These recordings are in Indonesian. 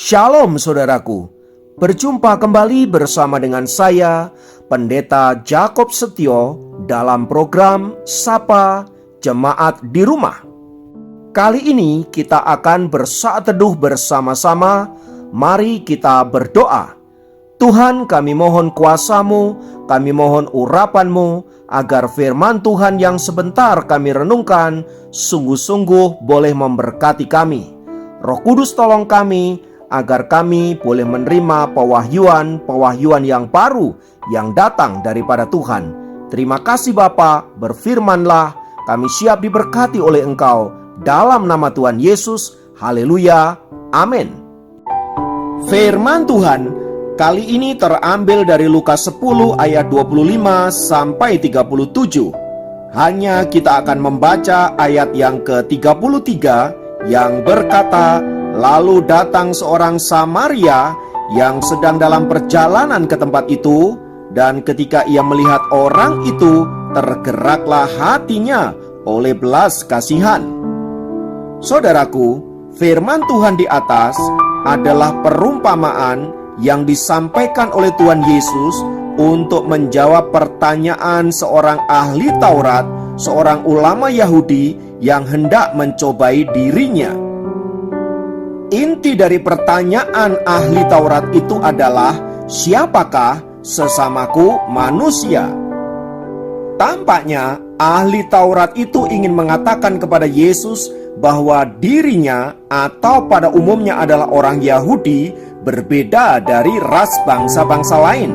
Shalom saudaraku, berjumpa kembali bersama dengan saya, Pendeta Jakob Setio dalam program Sapa Jemaat di Rumah. Kali ini kita akan bersaat teduh bersama-sama. Mari kita berdoa. Tuhan, kami mohon kuasa-Mu, kami mohon urapan-Mu, agar firman Tuhan yang sebentar kami renungkan sungguh-sungguh boleh memberkati kami. Roh Kudus tolong kami, agar kami boleh menerima pewahyuan yang baru yang datang daripada Tuhan. Terima kasih Bapa, berfirmanlah, kami siap diberkati oleh Engkau. Dalam nama Tuhan Yesus, haleluya, amin. Firman Tuhan kali ini terambil dari Lukas 10 ayat 25 sampai 37. Hanya kita akan membaca ayat yang ke-33 yang berkata, lalu datang seorang Samaria yang sedang dalam perjalanan ke tempat itu, dan ketika ia melihat orang itu, tergeraklah hatinya oleh belas kasihan. Saudaraku, firman Tuhan di atas adalah perumpamaan yang disampaikan oleh Tuhan Yesus untuk menjawab pertanyaan seorang ahli Taurat, seorang ulama Yahudi yang hendak mencobai dirinya. Inti dari pertanyaan ahli Taurat itu adalah, siapakah sesamaku manusia? Tampaknya ahli Taurat itu ingin mengatakan kepada Yesus bahwa dirinya atau pada umumnya adalah orang Yahudi berbeda dari ras bangsa-bangsa lain.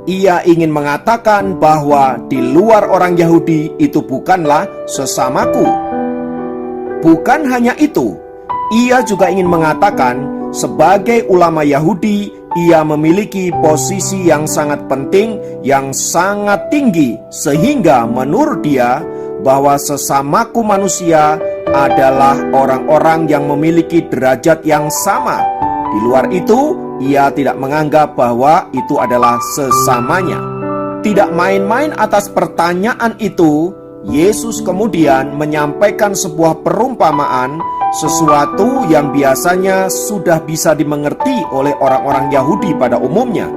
Ia ingin mengatakan bahwa di luar orang Yahudi itu bukanlah sesamaku. Bukan hanya itu, ia juga ingin mengatakan sebagai ulama Yahudi, ia memiliki posisi yang sangat penting, yang sangat tinggi, sehingga menurut dia bahwa sesamaku manusia adalah orang-orang yang memiliki derajat yang sama. Di luar itu, ia tidak menganggap bahwa itu adalah sesamanya. Tidak main-main atas pertanyaan itu, Yesus kemudian menyampaikan sebuah perumpamaan, sesuatu yang biasanya sudah bisa dimengerti oleh orang-orang Yahudi pada umumnya.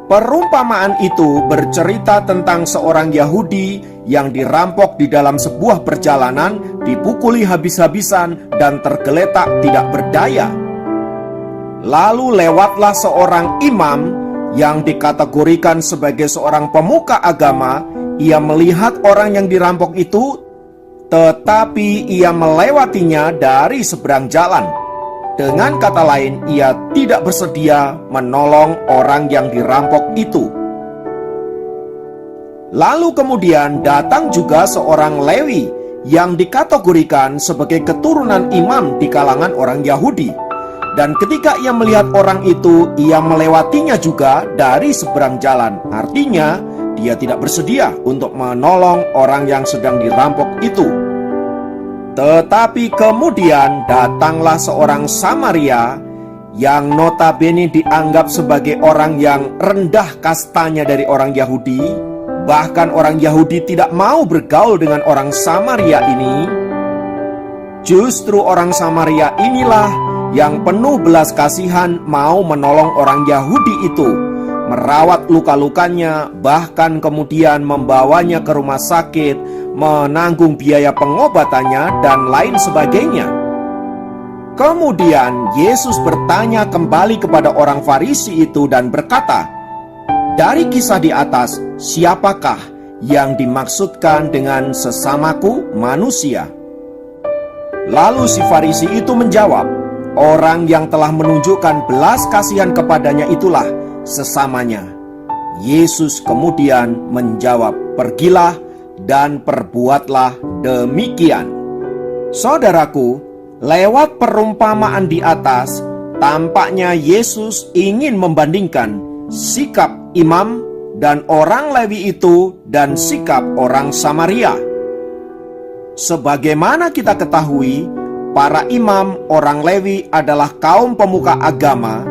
Perumpamaan itu bercerita tentang seorang Yahudi yang dirampok di dalam sebuah perjalanan, dipukuli habis-habisan dan tergeletak tidak berdaya. Lalu lewatlah seorang imam yang dikategorikan sebagai seorang pemuka agama. Ia melihat orang yang dirampok itu, tetapi ia melewatinya dari seberang jalan. Dengan kata lain, ia tidak bersedia menolong orang yang dirampok itu. Lalu kemudian datang juga seorang Lewi yang dikategorikan sebagai keturunan imam di kalangan orang Yahudi. Dan ketika ia melihat orang itu, ia melewatinya juga dari seberang jalan. Artinya, dia tidak bersedia untuk menolong orang yang sedang dirampok itu. Tetapi kemudian datanglah seorang Samaria yang notabene dianggap sebagai orang yang rendah kastanya dari orang Yahudi. Bahkan orang Yahudi tidak mau bergaul dengan orang Samaria ini. Justru orang Samaria inilah yang penuh belas kasihan mau menolong orang Yahudi itu, merawat luka-lukanya, bahkan kemudian membawanya ke rumah sakit, menanggung biaya pengobatannya, dan lain sebagainya. Kemudian Yesus bertanya kembali kepada orang Farisi itu dan berkata, dari kisah di atas, siapakah yang dimaksudkan dengan sesamaku manusia? Lalu si Farisi itu menjawab, orang yang telah menunjukkan belas kasihan kepadanya itulah sesamanya. Yesus kemudian menjawab, pergilah dan perbuatlah demikian. Saudaraku, lewat perumpamaan di atas, tampaknya Yesus ingin membandingkan sikap imam dan orang Lewi itu dan sikap orang Samaria. Sebagaimana kita ketahui, para imam orang Lewi adalah kaum pemuka agama,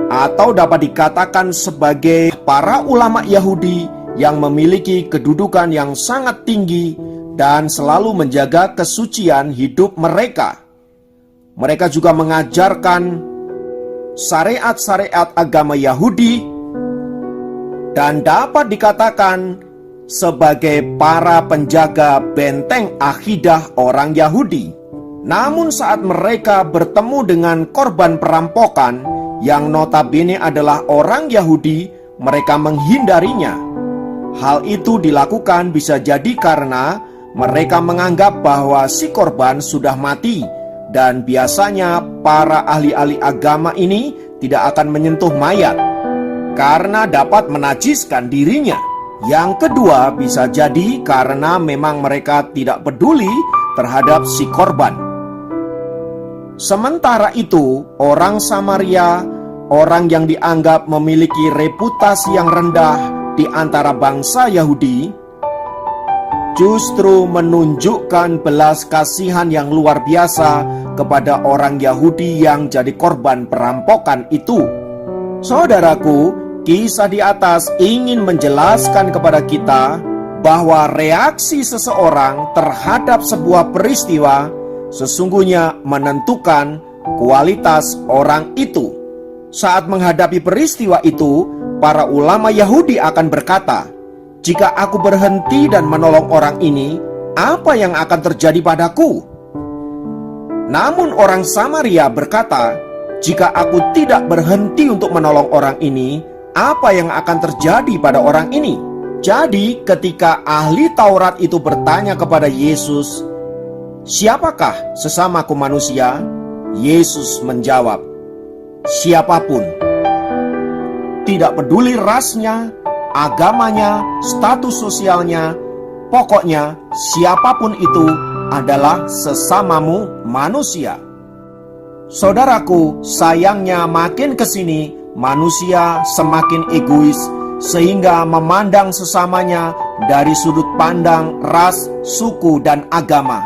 atau dapat dikatakan sebagai para ulama Yahudi yang memiliki kedudukan yang sangat tinggi dan selalu menjaga kesucian hidup mereka. Mereka juga mengajarkan syariat-syariat agama Yahudi dan dapat dikatakan sebagai para penjaga benteng akidah orang Yahudi. Namun saat mereka bertemu dengan korban perampokan yang notabene adalah orang Yahudi, mereka menghindarinya. Hal itu dilakukan bisa jadi karena mereka menganggap bahwa si korban sudah mati, dan biasanya para ahli-ahli agama ini tidak akan menyentuh mayat karena dapat menajiskan dirinya. Yang kedua bisa jadi karena memang mereka tidak peduli terhadap si korban. Sementara itu, orang Samaria, orang yang dianggap memiliki reputasi yang rendah di antara bangsa Yahudi, justru menunjukkan belas kasihan yang luar biasa kepada orang Yahudi yang jadi korban perampokan itu. Saudaraku, kisah di atas ingin menjelaskan kepada kita bahwa reaksi seseorang terhadap sebuah peristiwa sesungguhnya menentukan kualitas orang itu. Saat menghadapi peristiwa itu, para ulama Yahudi akan berkata, "Jika aku berhenti dan menolong orang ini, apa yang akan terjadi padaku?" Namun orang Samaria berkata, "Jika aku tidak berhenti untuk menolong orang ini, apa yang akan terjadi pada orang ini?" Jadi ketika ahli Taurat itu bertanya kepada Yesus, "Siapakah sesamaku manusia?" Yesus menjawab, "Siapapun. Tidak peduli rasnya, agamanya, status sosialnya, pokoknya siapapun itu adalah sesamamu manusia." Saudaraku, sayangnya makin kesini manusia semakin egois sehingga memandang sesamanya dari sudut pandang ras, suku, dan agama.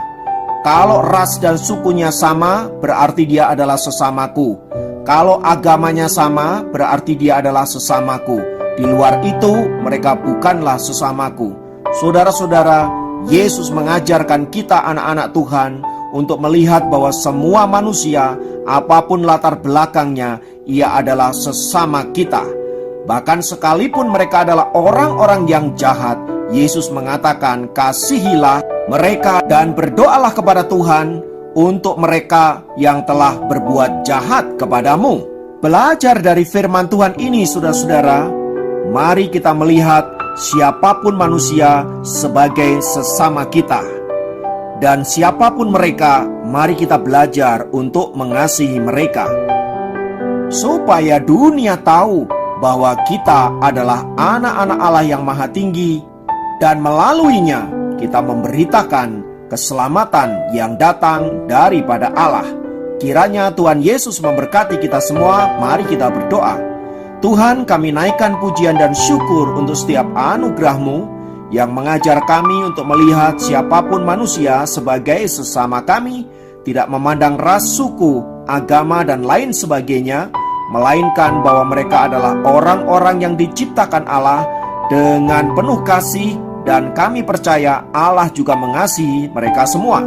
Kalau ras dan sukunya sama, berarti dia adalah sesamaku. Kalau agamanya sama, berarti dia adalah sesamaku. Di luar itu, mereka bukanlah sesamaku. Saudara-saudara, Yesus mengajarkan kita anak-anak Tuhan untuk melihat bahwa semua manusia, apapun latar belakangnya, ia adalah sesama kita. Bahkan sekalipun mereka adalah orang-orang yang jahat, Yesus mengatakan, "Kasihilah mereka dan berdoalah kepada Tuhan untuk mereka yang telah berbuat jahat kepadamu." Belajar dari firman Tuhan ini, saudara-saudara, mari kita melihat siapapun manusia sebagai sesama kita. Dan siapapun mereka, mari kita belajar untuk mengasihi mereka. Supaya dunia tahu bahwa kita adalah anak-anak Allah yang Maha Tinggi, dan melaluinya kita memberitakan keselamatan yang datang daripada Allah. Kiranya Tuhan Yesus memberkati kita semua. Mari kita berdoa. Tuhan, kami naikkan pujian dan syukur untuk setiap anugerah-Mu yang mengajar kami untuk melihat siapapun manusia sebagai sesama kami, tidak memandang ras, suku, agama, dan lain sebagainya, melainkan bahwa mereka adalah orang-orang yang diciptakan Allah dengan penuh kasih, dan kami percaya Allah juga mengasihi mereka semua.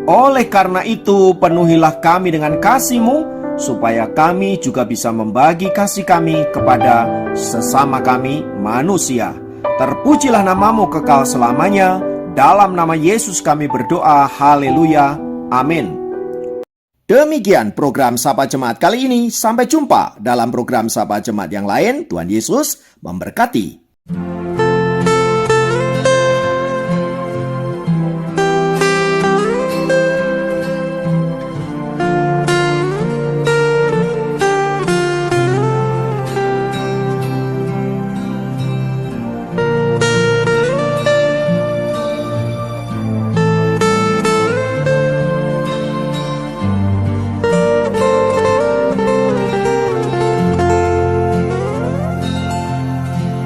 Oleh karena itu, penuhilah kami dengan kasih-Mu, supaya kami juga bisa membagi kasih kami kepada sesama kami manusia. Terpujilah nama-Mu kekal selamanya. Dalam nama Yesus kami berdoa. Haleluya. Amin. Demikian program Sapa Jemaat kali ini. Sampai jumpa dalam program Sapa Jemaat yang lain. Tuhan Yesus memberkati.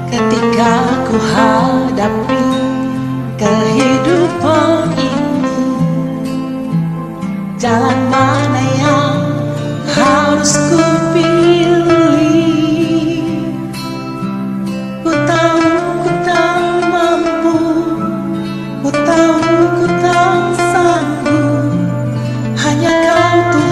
Ketika ku hadapi kehidupan ini, jalan mana yang harus ku pilih? Ku tahu ku tak mampu, ku tahu ku tak sanggup, hanya Kau Tuhan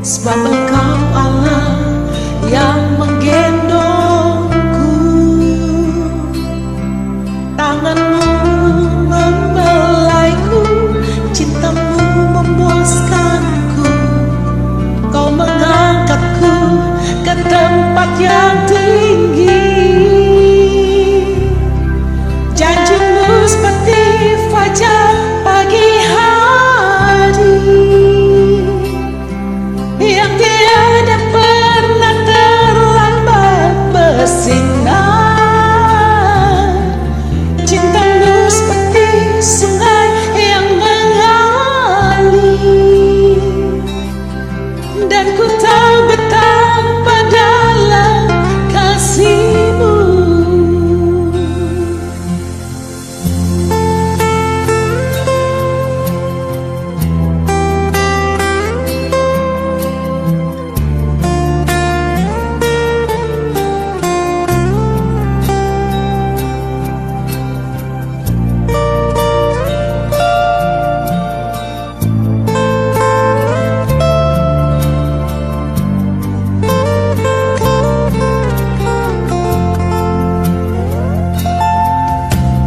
sebab Engkau Allah yang menggendongku. Tanganmu membelaiku, cintamu memuaskanku. Kau mengangkatku ke tempat yang tinggi. Janjimu seperti fajar pagi hari yang tiada pernah terlambat bersinar. Cintamu seperti sungai yang mengalir, dan ku tahu betapa dalam kasih-Mu.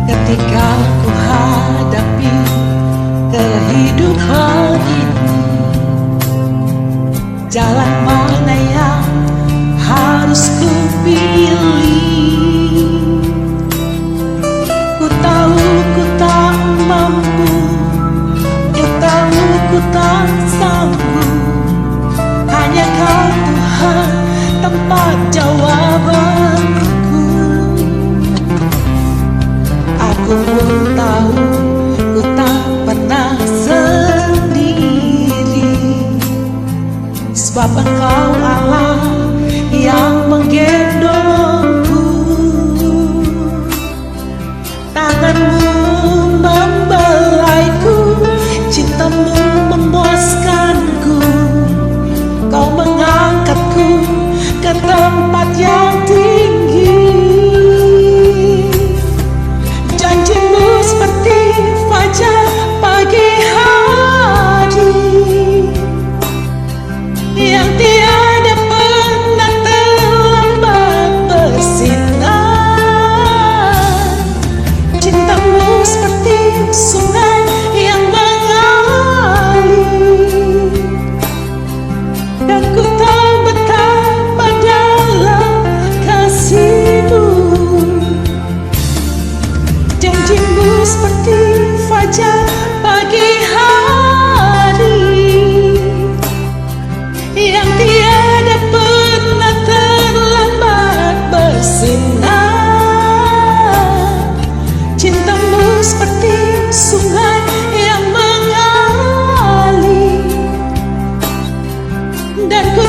Ketika ku hadapi kehidupan ini, jalan mana yang harus ku pilih? Ku tahu ku tak mampu, ku tahu ku tak sanggup. Hanya Kau Tuhan tempat jawabanku. Aku pun tahu ku tak pernah sendiri, sebab Engkau Allah yang menggendongku. Tanganmu membelaiku, cintamu memuaskanku. Kau mengangkatku ke tempat yang tinggi. Janjimu seperti fajar pagi hari yang tiada pernah terlambat bersinar. Cintamu seperti sungai yang mengalir, dan ku tahu betapa dalam kasih-Mu. Janjimu seperti fajar pagi hari yang tiada pernah terlambat bersinar. Cintamu seperti sungai yang mengalir, dan ku